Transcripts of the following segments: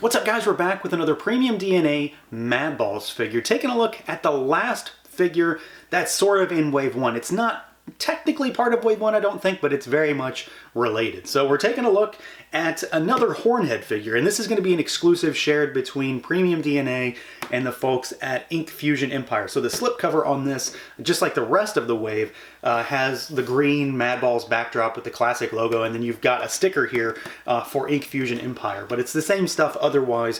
What's up, guys? We're back with another PremiumDNA Madballs figure, taking a look at the last figure that's sort of in Wave 1. It's not technically part of Wave 1, I don't think, but it's very much related. So we're taking a look at another Hornhead figure, and this is going to be an exclusive shared between PremiumDNA and the folks at Ink Fusion Empire. So the slipcover on this, just like the rest of the wave, has the green Madballs backdrop with the classic logo, and then you've got a sticker here for Ink Fusion Empire. But it's the same stuff otherwise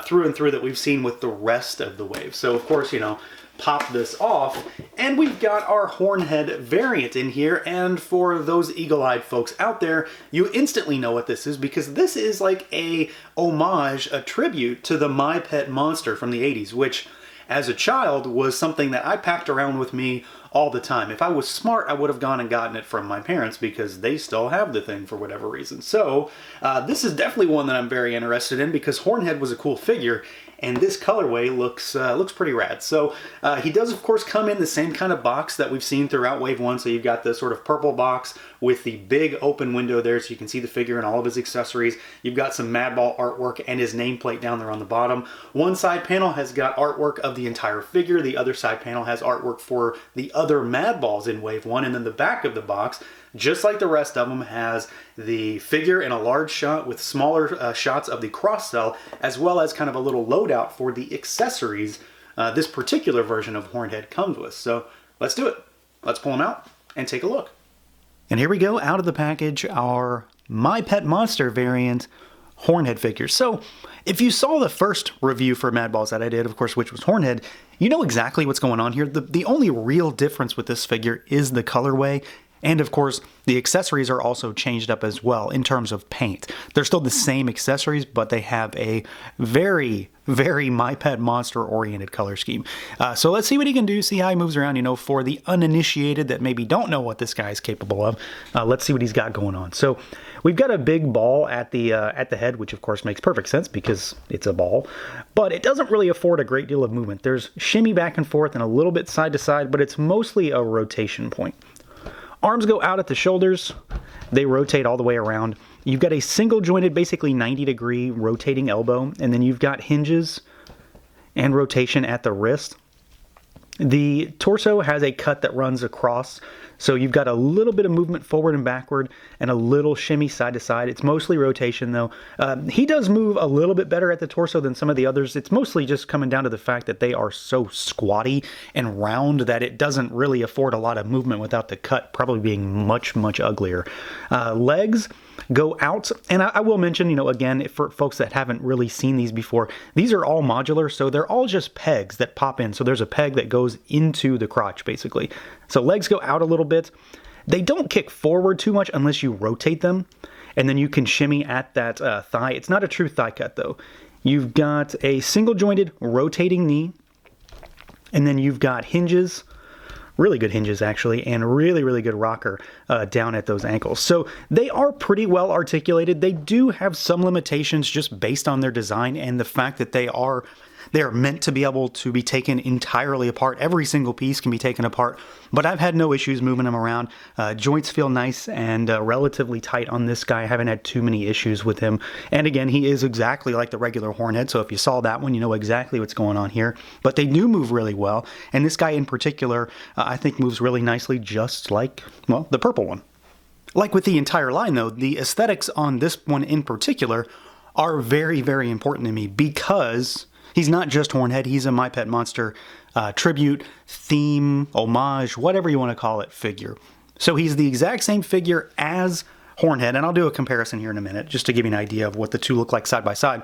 through and through that we've seen with the rest of the wave. So of course, you know, pop this off, and we've got our Hornhead variant in here. And for those eagle-eyed folks out there, you instantly know what this is, because this is like a homage, a tribute to the My Pet monster from the 80s, which as a child was something that I packed around with me all the time. If I was smart, I would have gone and gotten it from my parents because they still have the thing for whatever reason. So this is definitely one that I'm very interested in because Hornhead was a cool figure, and this colorway looks pretty rad. So he does, of course, come in the same kind of box that we've seen throughout Wave 1. So you've got the sort of purple box with the big open window there so you can see the figure and all of his accessories. You've got some Madball artwork and his nameplate down there on the bottom. One side panel has got artwork of the entire figure. The other side panel has artwork for the other Madballs in Wave 1. And then the back of the box, just like the rest of them, has the figure in a large shot with smaller shots of the cross cell, as well as kind of a little loadout for the accessories this particular version of Hornhead comes with. So let's do it. Let's pull them out and take a look. And here we go, out of the package, our My Pet Monster variant Hornhead figure. So if you saw the first review for Madballs that I did, of course, which was Hornhead, you know exactly what's going on here. The only real difference with this figure is the colorway. And of course, the accessories are also changed up as well in terms of paint. They're still the same accessories, but they have a very, very My Pet Monster oriented color scheme. So let's see what he can do, see how he moves around. You know, for the uninitiated that maybe don't know what this guy is capable of, let's see what he's got going on. So we've got a big ball at the head, which of course makes perfect sense because it's a ball, but it doesn't really afford a great deal of movement. There's shimmy back and forth and a little bit side to side, but it's mostly a rotation point. Arms go out at the shoulders, they rotate all the way around. You've got a single jointed, basically 90-degree rotating elbow, and then you've got hinges and rotation at the wrist. The torso has a cut that runs across, so you've got a little bit of movement forward and backward and a little shimmy side to side. It's mostly rotation though. He does move a little bit better at the torso than some of the others. It's mostly just coming down to the fact that they are so squatty and round that it doesn't really afford a lot of movement without the cut probably being much, much uglier. Legs go out, and I will mention, you know, again, for folks that haven't really seen these before, these are all modular, so they're all just pegs that pop in. So there's a peg that goes into the crotch, basically. So legs go out a little bit. They don't kick forward too much unless you rotate them, and then you can shimmy at that thigh. It's not a true thigh cut, though. You've got a single-jointed rotating knee, and then you've got hinges, really good hinges actually, and really, really good rocker down at those ankles. So they are pretty well articulated. They do have some limitations just based on their design and the fact that they are meant to be able to be taken entirely apart. Every single piece can be taken apart, but I've had no issues moving them around. Joints feel nice and relatively tight on this guy. I haven't had too many issues with him. And again, he is exactly like the regular Hornhead, so if you saw that one, you know exactly what's going on here. But they do move really well, and this guy in particular, I think moves really nicely, just like, well, the purple one. Like with the entire line, though, the aesthetics on this one in particular are very, very important to me because he's not just Hornhead, he's a My Pet Monster tribute, theme, homage, whatever you want to call it, figure. So he's the exact same figure as Hornhead, and I'll do a comparison here in a minute just to give you an idea of what the two look like side by side.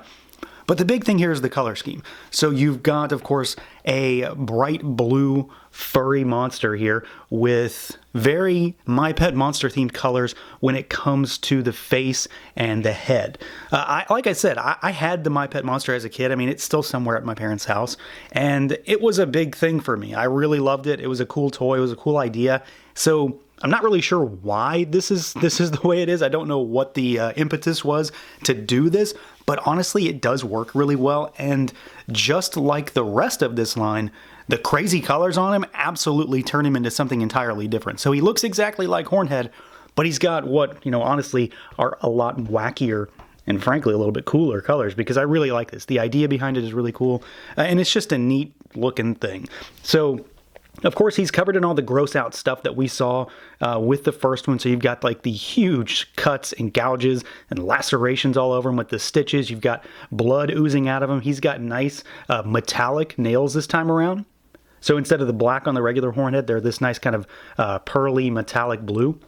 But the big thing here is the color scheme. So you've got, of course, a bright blue furry monster here with very My Pet Monster themed colors when it comes to the face and the head. Like I said, I had the My Pet Monster as a kid. I mean, it's still somewhere at my parents' house, and it was a big thing for me. I really loved it. It was a cool toy. It was a cool idea. So I'm not really sure why this is the way it is. I don't know what the impetus was to do this, but honestly, it does work really well. And just like the rest of this line, the crazy colors on him absolutely turn him into something entirely different. So he looks exactly like Hornhead, but he's got what, you know, honestly are a lot wackier and frankly a little bit cooler colors, because I really like this. The idea behind it is really cool, and it's just a neat looking thing. So of course, he's covered in all the gross out stuff that we saw with the first one. So you've got like the huge cuts and gouges and lacerations all over him with the stitches. You've got blood oozing out of him. He's got nice metallic nails this time around. So instead of the black on the regular hornhead, they're this nice kind of pearly metallic blue.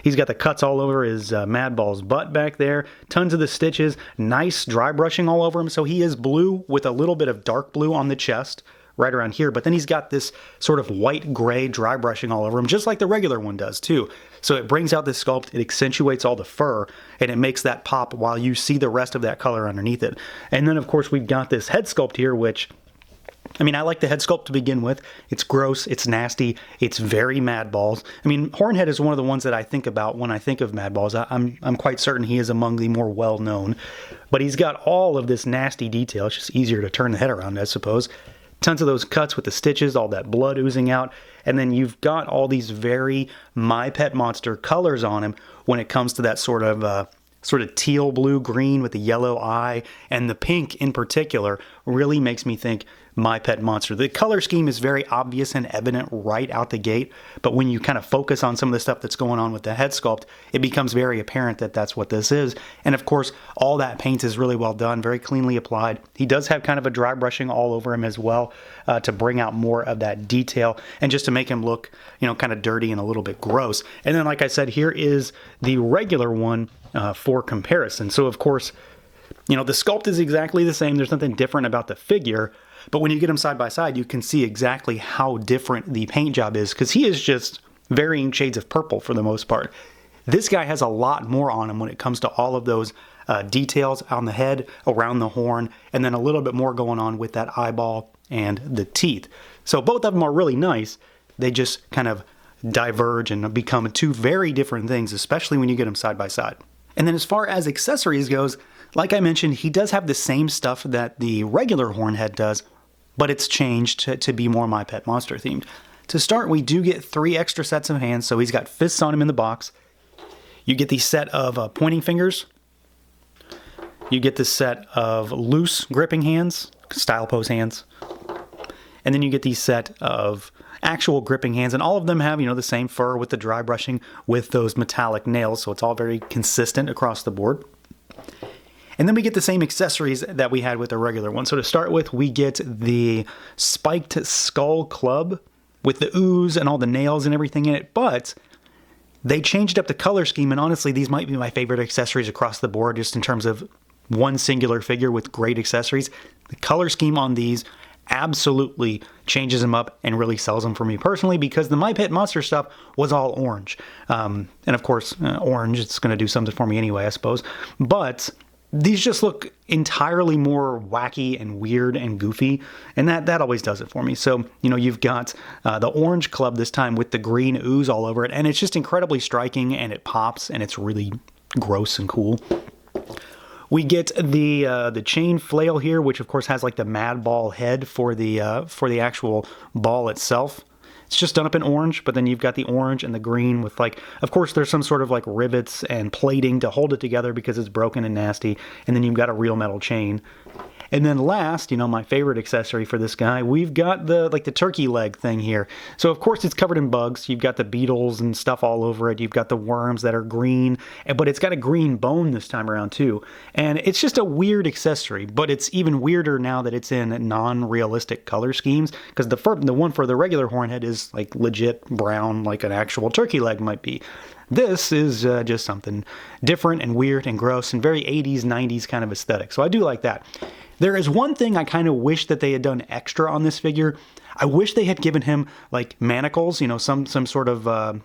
He's got the cuts all over his Madball's butt back there. Tons of the stitches. Nice dry brushing all over him. So he is blue with a little bit of dark blue on the chest, right around here, but then he's got this sort of white gray dry brushing all over him, just like the regular one does too. So it brings out this sculpt, it accentuates all the fur, and it makes that pop while you see the rest of that color underneath it. And then of course we've got this head sculpt here, which, I mean, I like the head sculpt to begin with. It's gross, it's nasty, it's very Madballs. I mean, Hornhead is one of the ones that I think about when I think of Madballs. I'm quite certain he is among the more well-known, but he's got all of this nasty detail. It's just easier to turn the head around, I suppose. Tons of those cuts with the stitches, all that blood oozing out, and then you've got all these very My Pet Monster colors on him when it comes to that sort of teal blue green with the yellow eye, and the pink in particular really makes me think My Pet Monster. The color scheme is very obvious and evident right out the gate, but when you kind of focus on some of the stuff that's going on with the head sculpt, it becomes very apparent that that's what this is. And of course, all that paint is really well done, very cleanly applied. He does have kind of a dry brushing all over him as well, to bring out more of that detail and just to make him look, you know, kind of dirty and a little bit gross. And then, like I said, here is the regular one for comparison. So of course, you know, the sculpt is exactly the same. There's nothing different about the figure. But when you get them side by side, you can see exactly how different the paint job is, because he is just varying shades of purple for the most part. This guy has a lot more on him when it comes to all of those details on the head, around the horn, and then a little bit more going on with that eyeball and the teeth. So both of them are really nice. They just kind of diverge and become two very different things, especially when you get them side by side. And then as far as accessories goes, like I mentioned, he does have the same stuff that the regular Hornhead does, but it's changed to be more My Pet Monster themed. To start, we do get 3 extra sets of hands, so he's got fists on him in the box. You get the set of pointing fingers. You get the set of loose gripping hands, style pose hands. And then you get the set of actual gripping hands, and all of them have, you know, the same fur with the dry brushing with those metallic nails, so it's all very consistent across the board. And then we get the same accessories that we had with the regular one. So to start with, we get the spiked skull club with the ooze and all the nails and everything in it, but they changed up the color scheme, and honestly, these might be my favorite accessories across the board, just in terms of one singular figure with great accessories. The color scheme on these absolutely changes them up and really sells them for me personally, because the My Pet Monster stuff was all orange. And of course, orange, it's going to do something for me anyway, I suppose. But these just look entirely more wacky and weird and goofy, and that always does it for me. So, you know, you've got the orange club this time with the green ooze all over it, and it's just incredibly striking, and it pops, and it's really gross and cool. We get the chain flail here, which of course has like the Madball head for the actual ball itself. It's just done up in orange, but then you've got the orange and the green with, like, of course there's some sort of like rivets and plating to hold it together because it's broken and nasty, and then you've got a real metal chain. And then last, you know, my favorite accessory for this guy, we've got the turkey leg thing here. So of course it's covered in bugs. You've got the beetles and stuff all over it. You've got the worms that are green, but it's got a green bone this time around too. And it's just a weird accessory, but it's even weirder now that it's in non-realistic color schemes, because the one for the regular Hornhead is like legit brown, like an actual turkey leg might be. This is just something different and weird and gross and very 80s, 90s kind of aesthetic. So I do like that. There is one thing I kind of wish that they had done extra on this figure. I wish they had given him like manacles, you know, some sort of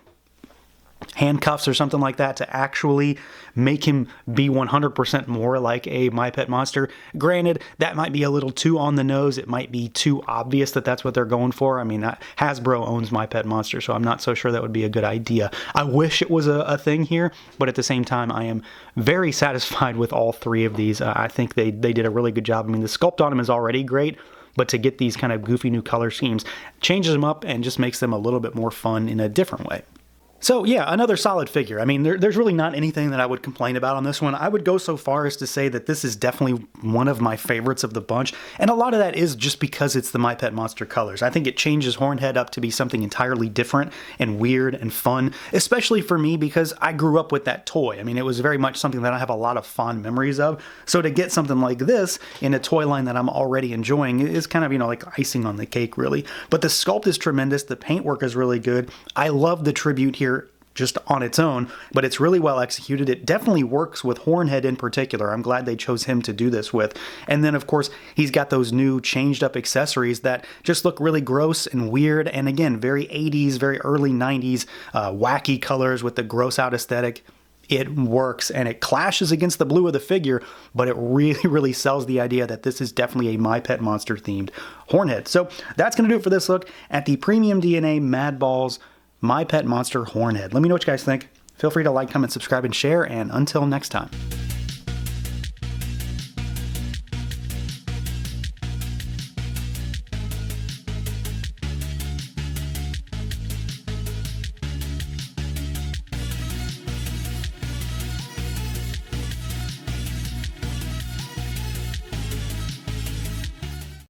handcuffs or something like that to actually make him be 100% more like a My Pet Monster. Granted, that might be a little too on the nose. It might be too obvious that that's what they're going for. I mean, Hasbro owns My Pet Monster, so I'm not so sure that would be a good idea. I wish it was a thing here, but at the same time, I am very satisfied with all 3 of these. I think they did a really good job. I mean, the sculpt on them is already great, but to get these kind of goofy new color schemes changes them up and just makes them a little bit more fun in a different way. So yeah, another solid figure. I mean, there's really not anything that I would complain about on this one. I would go so far as to say that this is definitely one of my favorites of the bunch, and a lot of that is just because it's the My Pet Monster colors. I think it changes Hornhead up to be something entirely different and weird and fun, especially for me because I grew up with that toy. I mean, it was very much something that I have a lot of fond memories of, so to get something like this in a toy line that I'm already enjoying is kind of, like icing on the cake, really. But the sculpt is tremendous, the paintwork is really good. I love the tribute here just on its own, but it's really well executed. It definitely works with Hornhead in particular. I'm glad they chose him to do this with. And then, of course, he's got those new changed up accessories that just look really gross and weird, and again, very 80s, very early 90s, wacky colors with the gross out aesthetic. It works, and it clashes against the blue of the figure, but it really, really sells the idea that this is definitely a My Pet Monster themed Hornhead. So that's going to do it for this look at the PremiumDNA Madballs My Pet Monster Hornhead. Let me know what you guys think. Feel free to like, comment, subscribe, and share, and until next time.